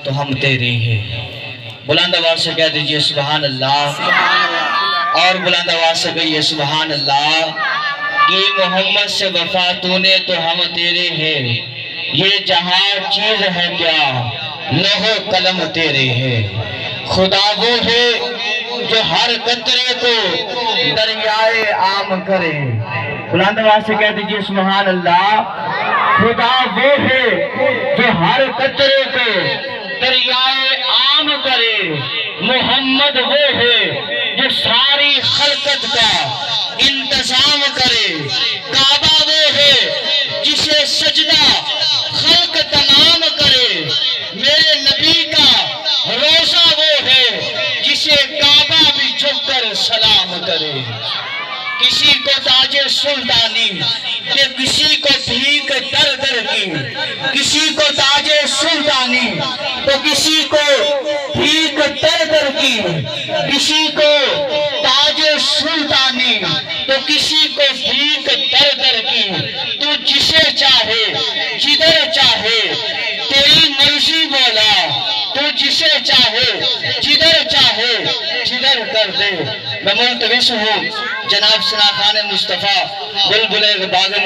تو ہم تیرے ہیں۔ بلند آواز سے کہہ دیجئے سبحان اللہ، اور بلند آواز سے کہیے سبحان اللہ۔ کہ محمد سے وفا تو نے تو ہم تیرے ہیں، یہ جہاں چیز ہے کیا لوح و قلم تیرے ہیں۔ خدا وہ ہے جو ہر قطرے کو دریائے عام کرے۔ بلند آواز سے کہہ دیجئے سبحان اللہ۔ خدا وہ ہے جو ہر قطرے کو دریائے عام کرے۔ محمد وہ ہے جو ساری خلقت کا انتظام کرے۔ کعبہ وہ ہے جسے سجدہ خلق تمام کرے۔ میرے نبی کا روزہ وہ ہے جسے کعبہ بھی جھک کر سلام کرے۔ کسی کو تاج سلطانی کہ کسی کو بھیک در در کی، کسی کو تاج سلطانی تو کسی کو بھیک در در کی، کسی کو تاج سلطانی تو کسی کو بھیک در در کی۔ تو جسے چاہے جدھر چاہے تیری مرضی مولا، تو جسے چاہے جدھر چاہے جدھر کر دے۔ میں ملتمس ہوں جناب ثنا خان مصطفیٰ بلبل باغ